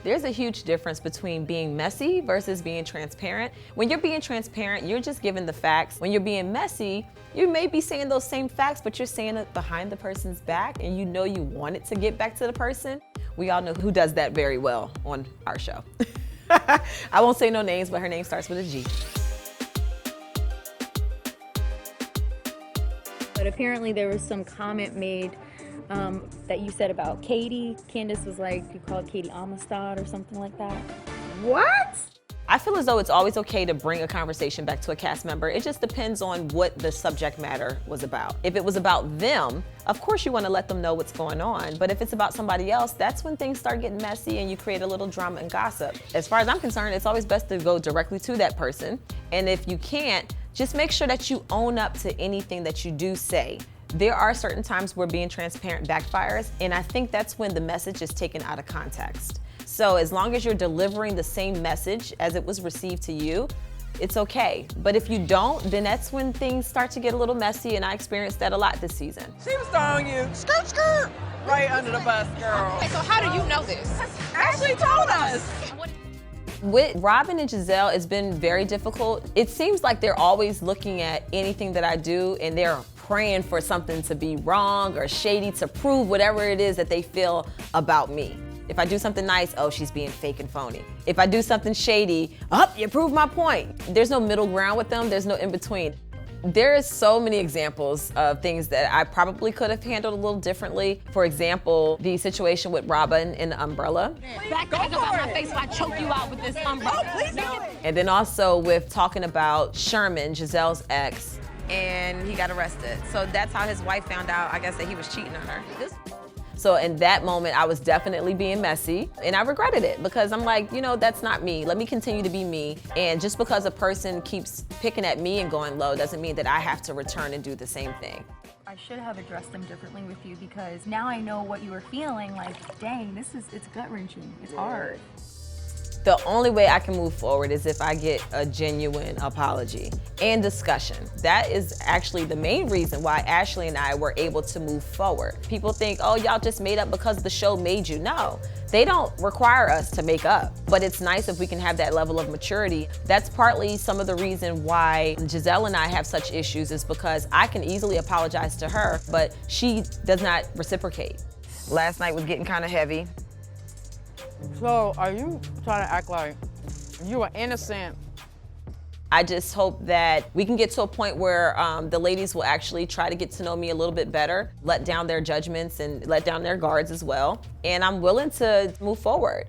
There's a huge difference between being messy versus being transparent. When you're being transparent, you're just giving the facts. When you're being messy, you may be saying those same facts, but you're saying it behind the person's back, and you know you want it to get back to the person. We all know who does that very well on our show. I won't say no names, but her name starts with a G. But apparently there was some comment made that you said about Katie. Candace was like, you called Katie Amistad or something like that. What? I feel as though it's always okay to bring a conversation back to a cast member. It just depends on what the subject matter was about. If it was about them, of course you want to let them know what's going on. But if it's about somebody else, that's when things start getting messy and you create a little drama and gossip. As far as I'm concerned, it's always best to go directly to that person. And if you can't, just make sure that you own up to anything that you do say. There are certain times where being transparent backfires, and I think that's when the message is taken out of context. So as long as you're delivering the same message as it was received to you, it's okay. But if you don't, then that's when things start to get a little messy, and I experienced that a lot this season. She was throwing you, skirt, skirt, right under the bus, girl. Okay, so how do you know this? Ashley told us. With Robin and Giselle, it's been very difficult. It seems like they're always looking at anything that I do and they're praying for something to be wrong or shady to prove whatever it is that they feel about me. If I do something nice, oh, she's being fake and phony. If I do something shady, oh, you proved my point. There's no middle ground with them, there's no in between. There is so many examples of things that I probably could have handled a little differently. For example, the situation with Robin and the umbrella. Back up my face if I choke you out with this umbrella. Please do it. And then also with talking about Sherman, Giselle's ex. And he got arrested. So that's how his wife found out, I guess, that he was cheating on her. So in that moment, I was definitely being messy, and I regretted it because I'm like, you know, that's not me. Let me continue to be me. And just because a person keeps picking at me and going low doesn't mean that I have to return and do the same thing. I should have addressed them differently with you because now I know what you were feeling. Like, dang, it's gut-wrenching. It's hard. The only way I can move forward is if I get a genuine apology and discussion. That is actually the main reason why Ashley and I were able to move forward. People think, oh, y'all just made up because the show made you. No, they don't require us to make up, but it's nice if we can have that level of maturity. That's partly some of the reason why Giselle and I have such issues is because I can easily apologize to her, but she does not reciprocate. Last night was getting kind of heavy. So are you trying to act like you are innocent? I just hope that we can get to a point where the ladies will actually try to get to know me a little bit better, let down their judgments and let down their guards as well. And I'm willing to move forward.